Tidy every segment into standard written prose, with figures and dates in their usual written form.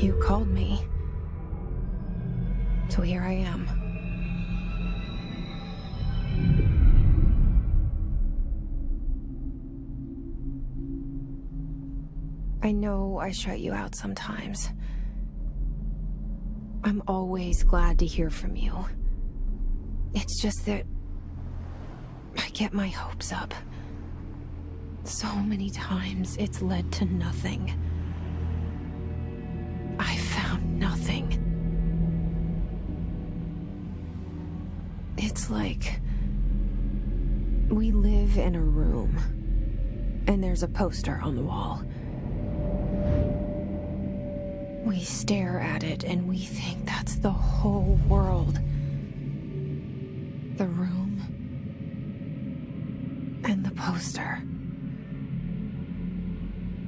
You called me. So here I am. I know I shut you out sometimes. I'm always glad to hear from you. It's just that I get my hopes up. So many times it's led to nothing. I found nothing. It's like we live in a room, and there's a poster on the wall. We stare at it and we think that's the whole world. The room and the poster.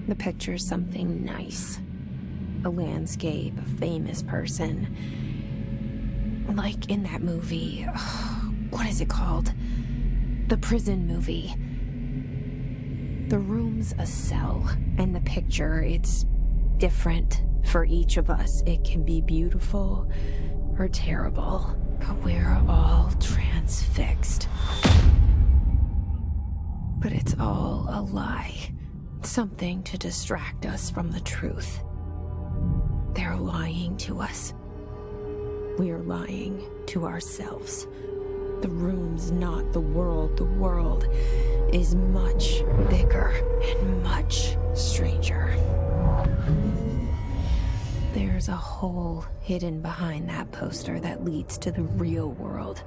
The picture's something nice. A landscape, a famous person. Like in that movie, what is it called? The prison movie. The room's a cell, and the picture, it's different for each of us. It can be beautiful or terrible, but we're all transfixed. But it's all a lie. Something to distract us from the truth. They're lying to us. We're lying to ourselves. The room's not the world. The world is much bigger and much stranger. There's a hole hidden behind that poster that leads to the real world.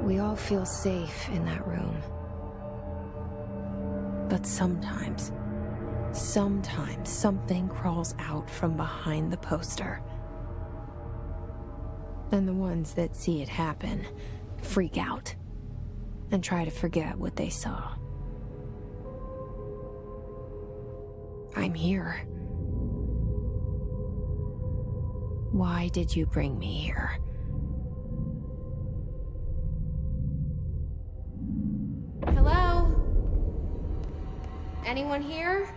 We all feel safe in that room. But sometimes something crawls out from behind the poster. And the ones that see it happen freak out and try to forget what they saw. I'm here. Why did you bring me here? Hello? Anyone here?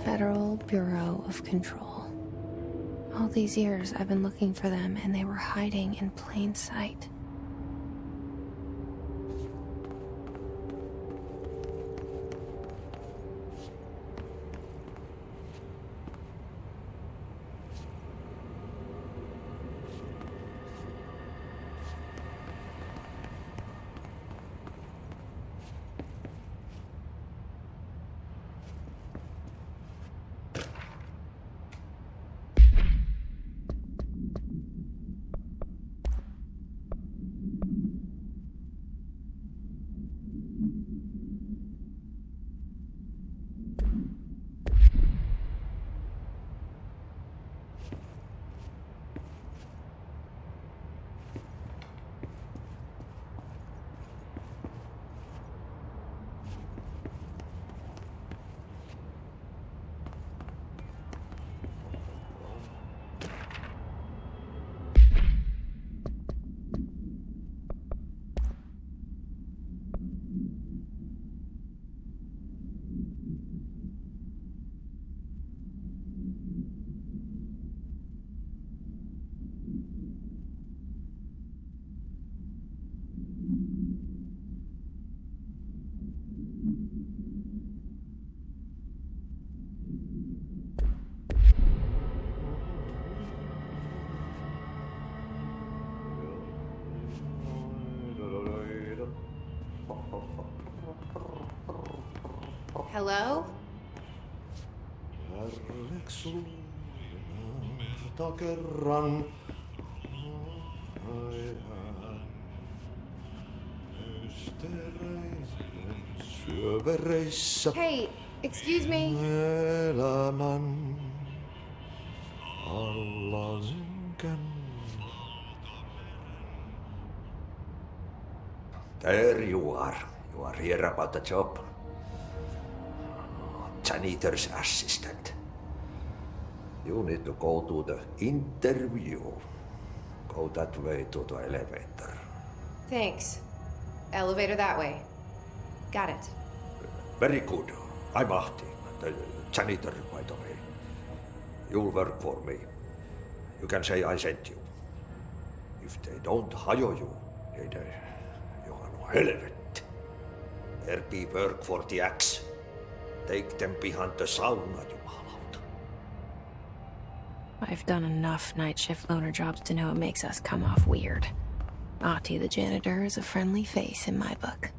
Federal Bureau of Control. All these years I've been looking for them, and they were hiding in plain sight. Hello? Hey, excuse me. There you are. You are here about the job. Janitor's assistant. You need to go to the interview. Go that way to the elevator. Thanks. Elevator that way. Got it. Very good. I'm Ahti, the janitor, by the way. You'll work for me. You can say I sent you. If they don't hire you, niin Johan on helvet. There be work for the axe. Take them behind the sauna, jumalauta. I've done enough night shift loner jobs to know it makes us come off weird. Ahti the janitor is a friendly face in my book.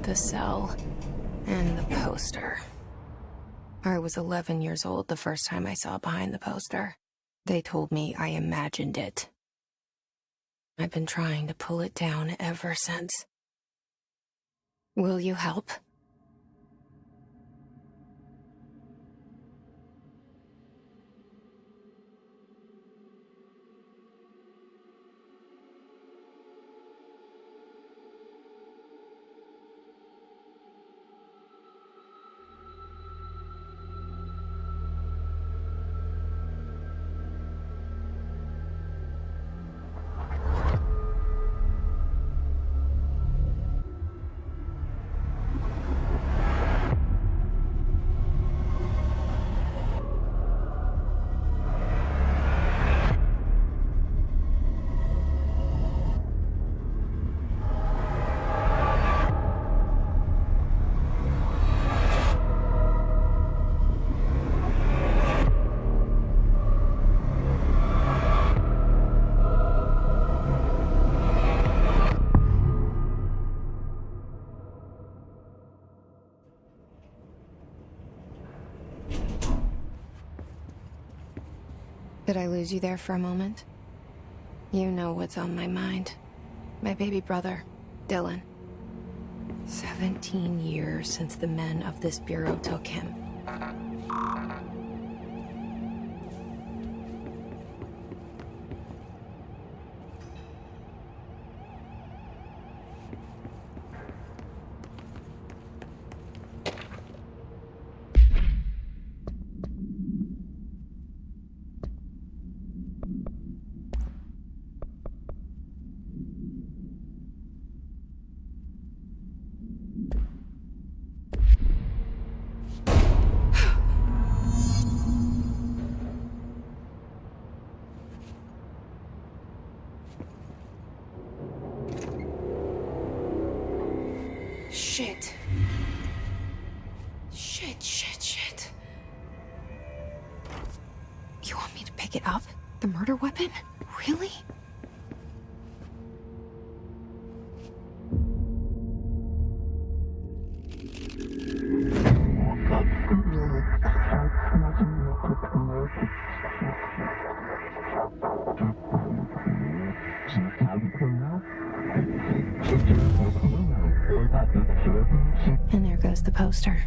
The cell and the poster. I was 11 years old the first time I saw behind the poster. They told me I imagined it. I've been trying to pull it down ever since. Will you help? Did I lose you there for a moment? You know what's on my mind. My baby brother, Dylan. 17 years since the men of this bureau took him. Shit. Shit. You want me to pick it up? The murder weapon? Really? And there goes the poster.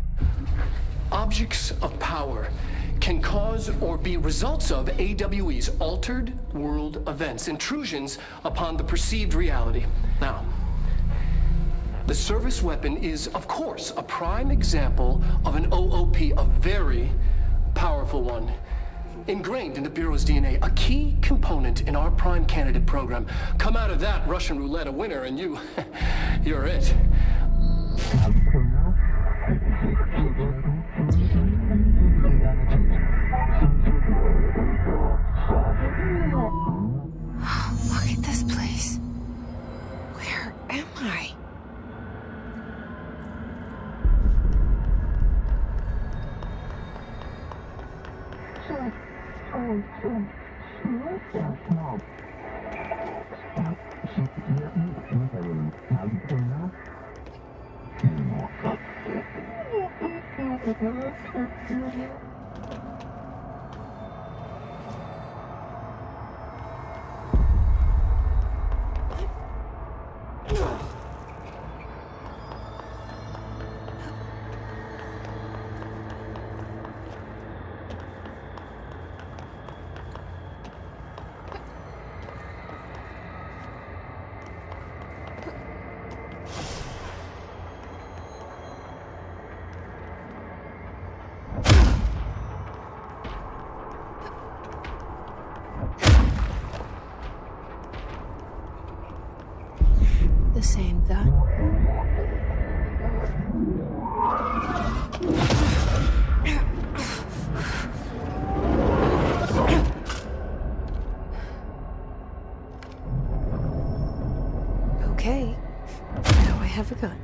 Objects of power can cause or be results of AWE's altered world events, intrusions upon the perceived reality. Now, the service weapon is, of course, a prime example of an OOP, a very powerful one. Ingrained in the Bureau's DNA, a key component in our prime candidate program. Come out of that Russian roulette a winner and you're it. Look at this place. Where am I? The same gun. Okay, now I have a gun.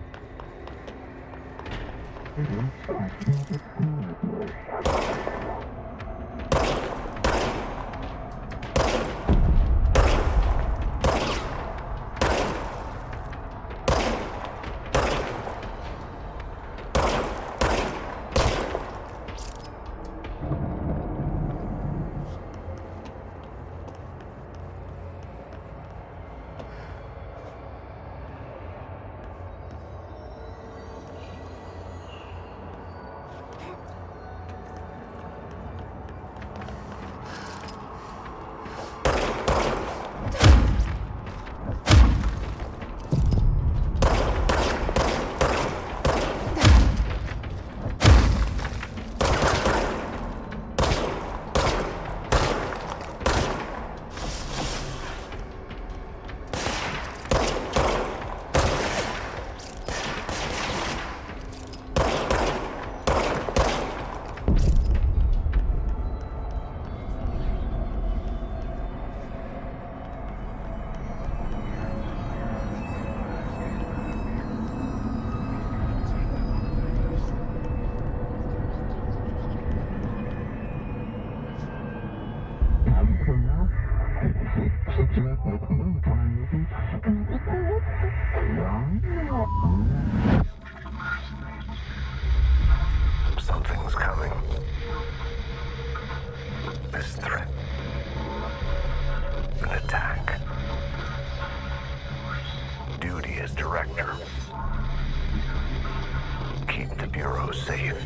Something's coming. This threat. An attack. Duty as director. Keep the Bureau safe.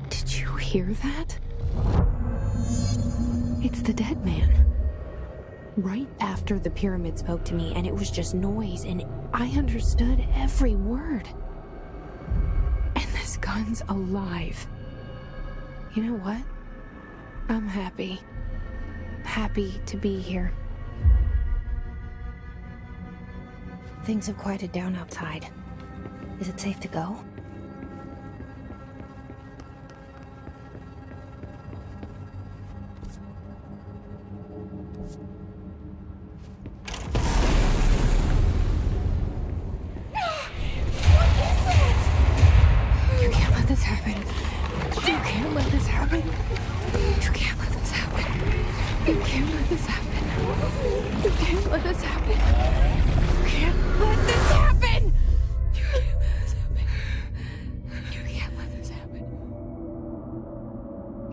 Did you hear that? It's the dead man. Right after the pyramid spoke to me, and it was just noise, and I understood every word. And this gun's alive. You know what? I'm happy. Happy to be here. Things have quieted down outside. Is it safe to go? You can't let this happen. You can't let this happen. You can't let this happen. You can't let this happen. You can't let this happen. You can't let this happen. You can't let this happen. You can't let this happen.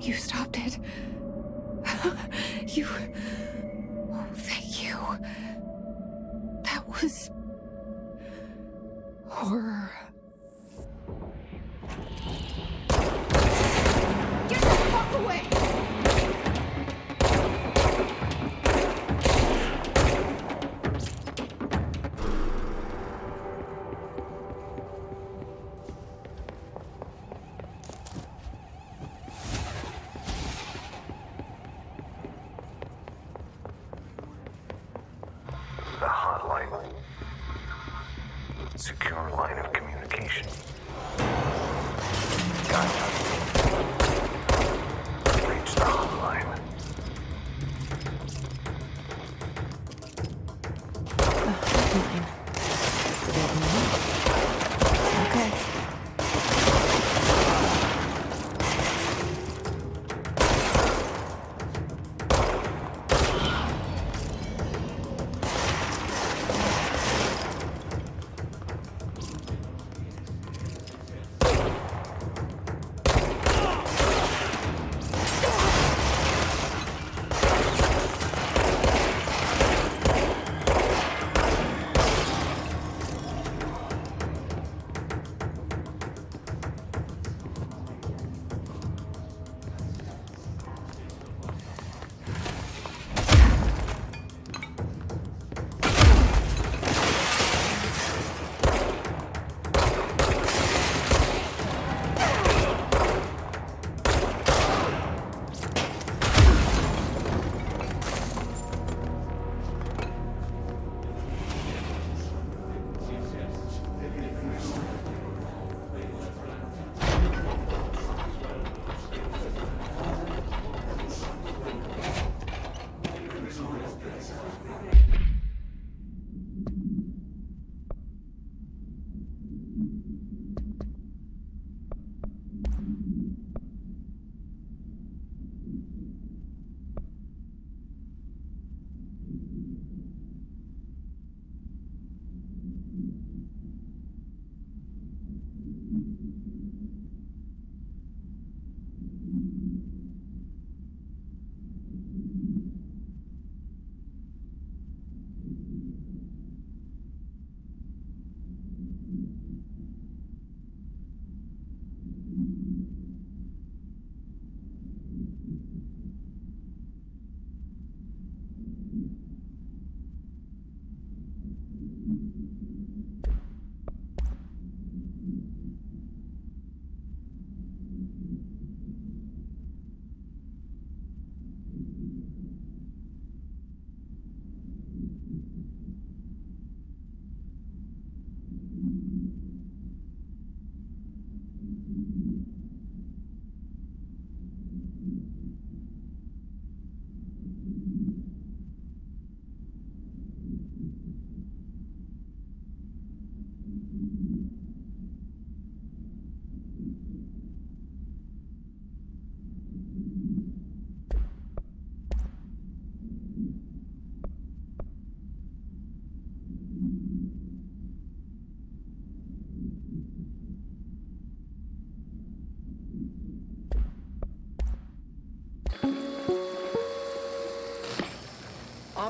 You stopped it. You... Oh, thank you. That was... horror. Get the fuck away! The hotline. Secure line of communication. Gotcha. Reach the hotline. The hotline. Okay.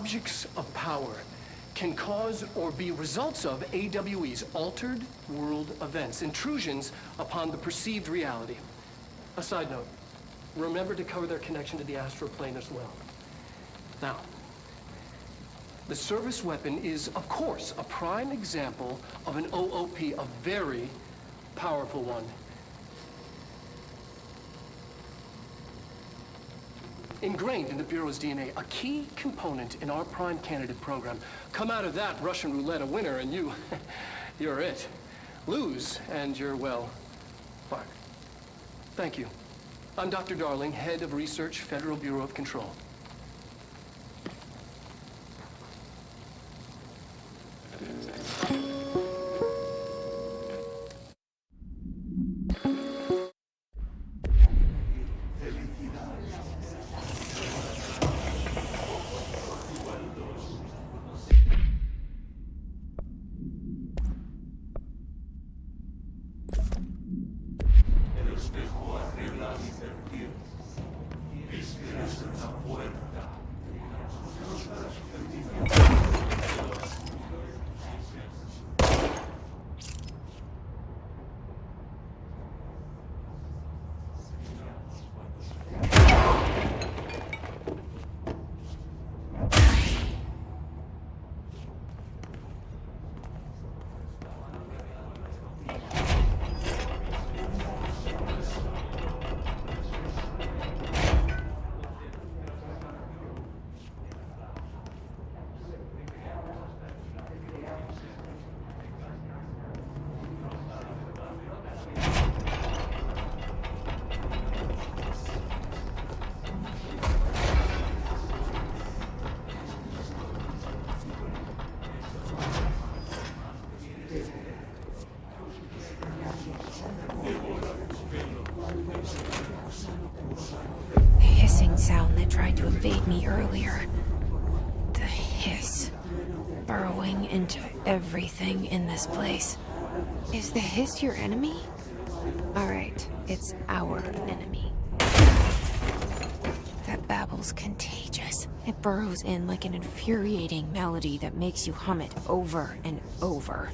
objects of power can cause or be results of AWE's altered world events, intrusions upon the perceived reality. A side note, remember to cover their connection to the astral plane as well. Now, the service weapon is, of course, a prime example of an OOP, a very powerful one. Ingrained in the Bureau's DNA, a key component in our prime candidate program. Come out of that Russian roulette a winner and you're it. Lose and you're, well, fucked. Thank you. I'm Dr. Darling, Head of Research, Federal Bureau of Control. Sound that tried to invade me earlier. The hiss. Burrowing into everything in this place. Is the hiss your enemy? Alright, it's our enemy. That babble's contagious. It burrows in like an infuriating melody that makes you hum it over and over.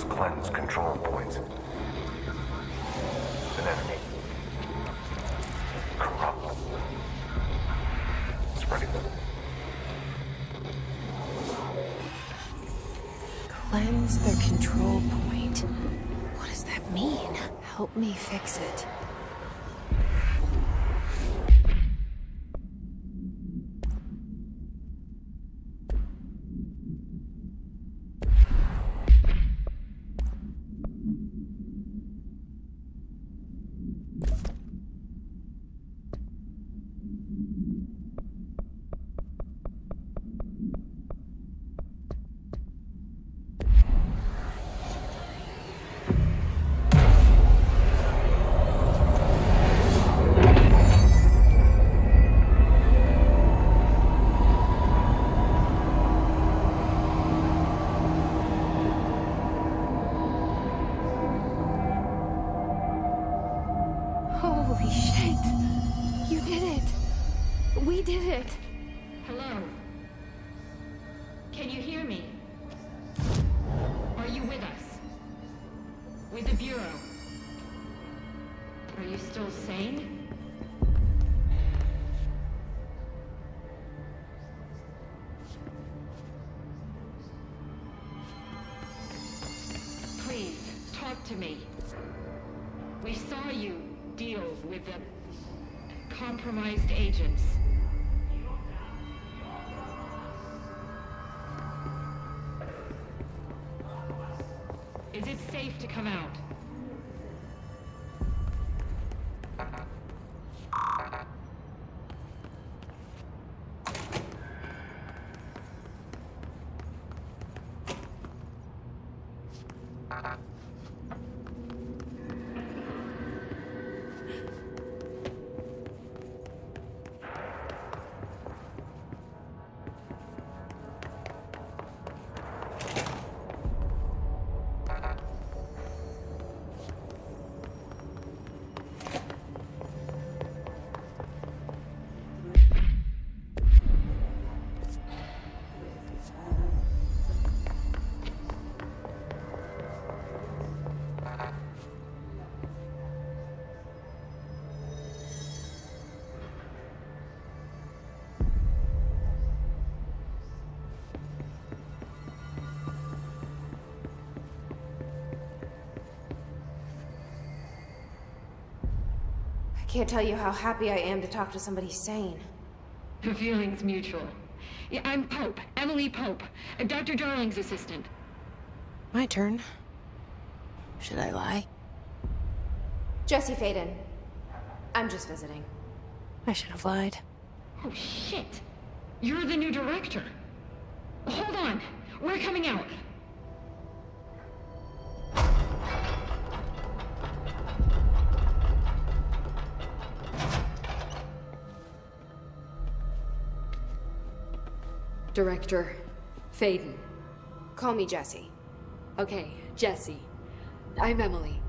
Cleanse control points. An enemy. Corrupt. Spreading them. Cleanse the control point. What does that mean? Help me fix it. Holy shit. You did it. We did it. Hello? Can you hear me? Are you with us? With the Bureau? Are you still sane? Please, talk to me. We saw you deal with the compromised agents. Is it safe to come out? I can't tell you how happy I am to talk to somebody sane. The feeling's mutual. Yeah, I'm Pope, Emily Pope, Dr. Darling's assistant. My turn. Should I lie? Jesse Faden. I'm just visiting. I should have lied. Oh, shit. You're the new director. Hold on. We're coming out. Director Faden. Call me Jesse. Okay, Jesse. I'm Emily.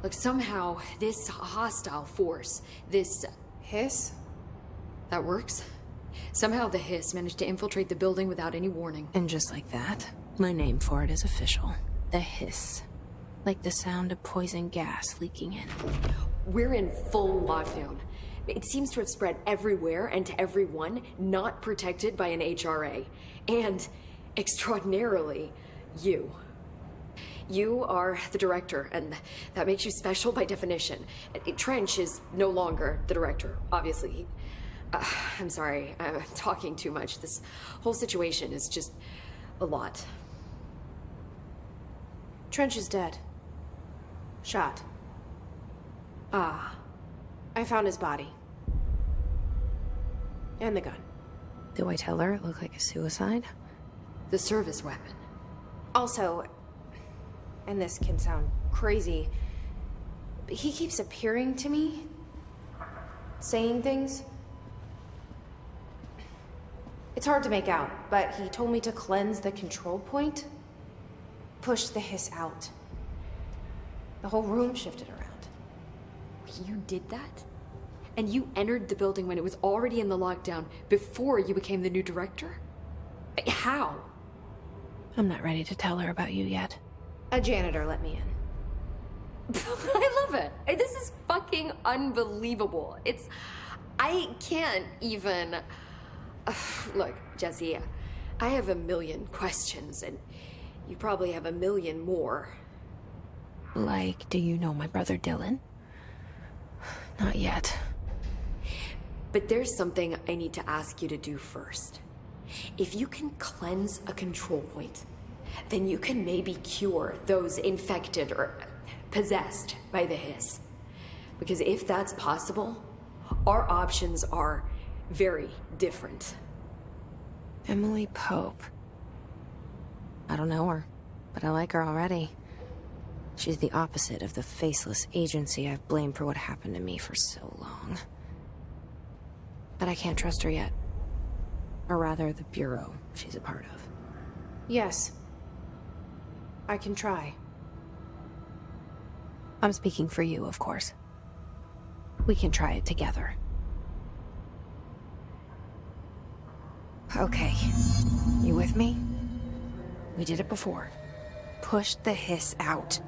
Look, somehow this hostile force, this... Hiss? that works? Somehow the Hiss managed to infiltrate the building without any warning. And just like that, my name for it is official. The Hiss. Like the sound of poison gas leaking in. We're in full lockdown. It seems to have spread everywhere and to everyone not protected by an HRA. And, extraordinarily, you. You are the director, and that makes you special by definition. Trench is no longer the director, obviously. I'm sorry, I'm talking too much. This whole situation is just a lot. Trench is dead. Shot. Ah. I found his body. And the gun. Do I tell her it looked like a suicide? The service weapon. Also, and this can sound crazy, but he keeps appearing to me, saying things. It's hard to make out, but he told me to cleanse the control point, push the Hiss out. The whole room shifted around. You did that? And you entered the building when it was already in the lockdown before you became the new director? How? I'm not ready to tell her about you yet. A janitor let me in. I love it. This is fucking unbelievable. I can't even... Look, Jesse, I have a million questions, and you probably have a million more. Like, do you know my brother Dylan? Not yet. But there's something I need to ask you to do first. If you can cleanse a control point, then you can maybe cure those infected or possessed by the Hiss. Because if that's possible, our options are very different. Emily Pope. I don't know her, but I like her already. She's the opposite of the faceless agency I've blamed for what happened to me for so long. But I can't trust her yet. Or rather, the Bureau she's a part of. Yes. I can try. I'm speaking for you, of course. We can try it together. Okay. You with me? We did it before. Push the hiss out.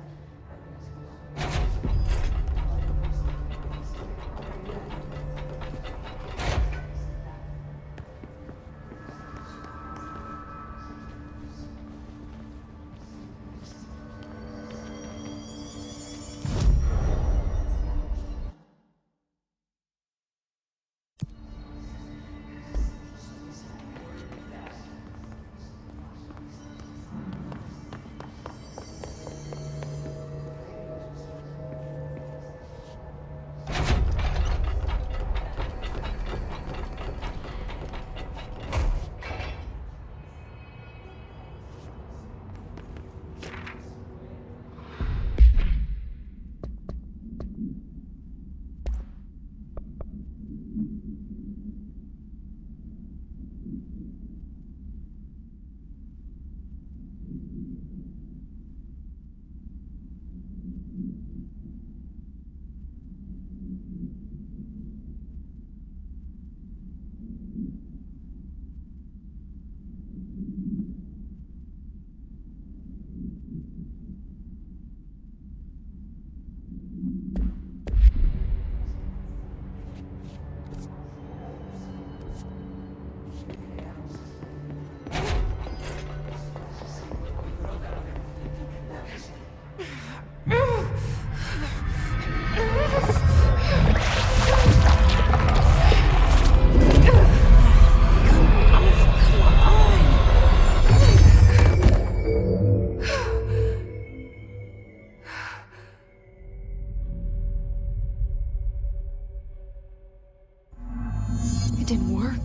Didn't work.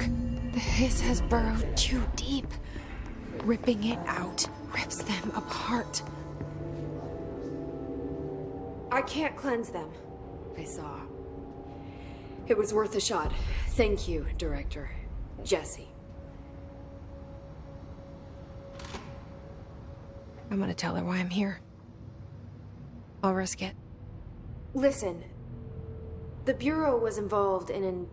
The hiss has burrowed too deep. Ripping it out rips them apart. I can't cleanse them. I saw. It was worth a shot. Thank you, Director. Jesse. I'm gonna tell her why I'm here. I'll risk it. Listen, the Bureau was involved in an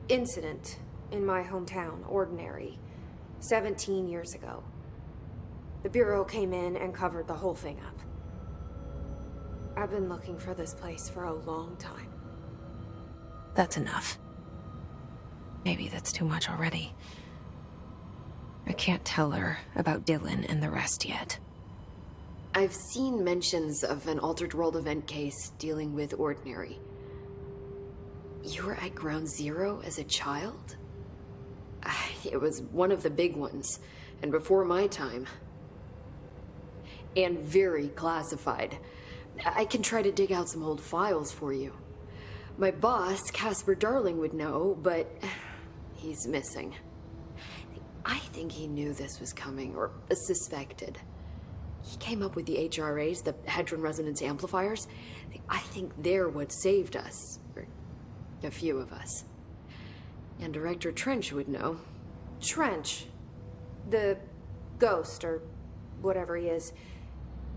incident in my hometown, Ordinary, 17 years ago. The Bureau came in and covered the whole thing up. I've been looking for this place for a long time. That's enough. Maybe that's too much already. I can't tell her about Dylan and the rest yet. I've seen mentions of an Altered World event case dealing with Ordinary. You were at Ground Zero as a child? It was one of the big ones, and before my time. And very classified. I can try to dig out some old files for you. My boss, Casper Darling, would know, but he's missing. I think he knew this was coming, or suspected. He came up with the HRAs, the Hadron Resonance Amplifiers. I think they're what saved us. Or a few of us. And Director Trench would know. Trench, the ghost, or whatever he is,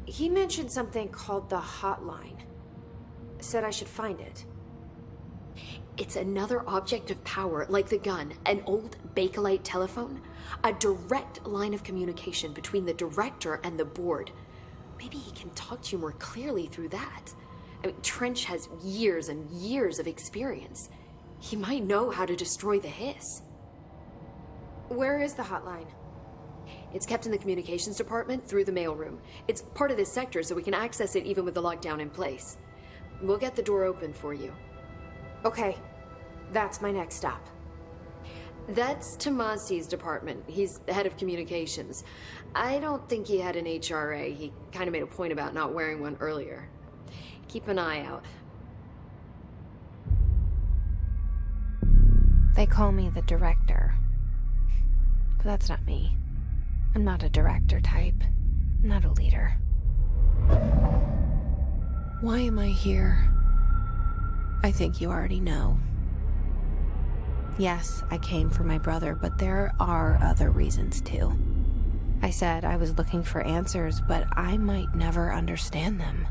he mentioned something called the Hotline. Said I should find it. It's another object of power, like the gun, an old Bakelite telephone. A direct line of communication between the Director and the board. Maybe he can talk to you more clearly through that. I mean, Trench has years and years of experience. He might know how to destroy the hiss. Where is the hotline? It's kept in the communications department through the mailroom. It's part of this sector, so we can access it even with the lockdown in place. We'll get the door open for you. Okay, that's my next stop. That's Tomasi's department. He's the head of communications. I don't think he had an HRA. He kind of made a point about not wearing one earlier. Keep an eye out. They call me the Director. But that's not me. I'm not a director type. I'm not a leader. Why am I here? I think you already know. Yes, I came for my brother, but there are other reasons too. I said I was looking for answers, but I might never understand them.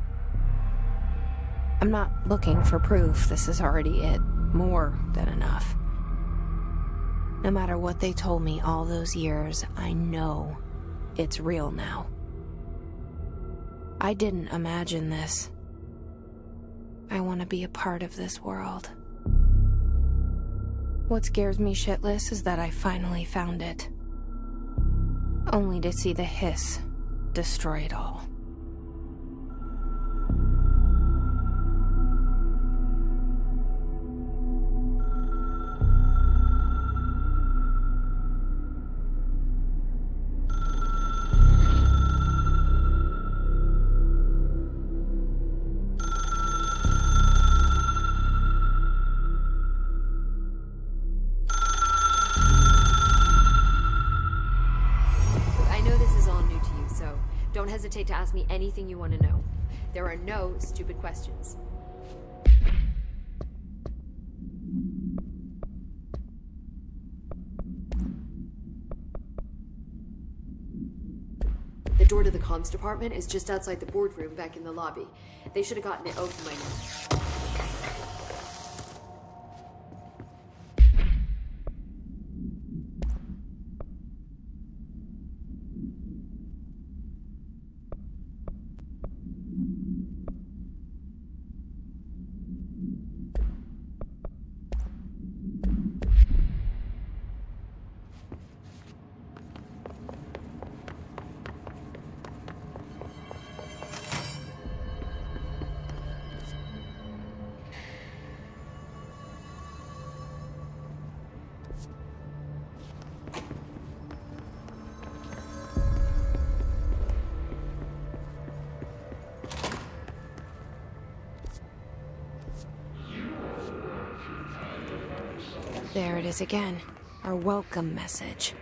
I'm not looking for proof. This is already it. More than enough. No matter what they told me all those years, I know it's real now. I didn't imagine this. I want to be a part of this world. What scares me shitless is that I finally found it. Only to see the hiss destroy it all. Don't hesitate to ask me anything you want to know. There are no stupid questions. The door to the comms department is just outside the boardroom back in the lobby. They should have gotten it open by now. There it is again. Our welcome message.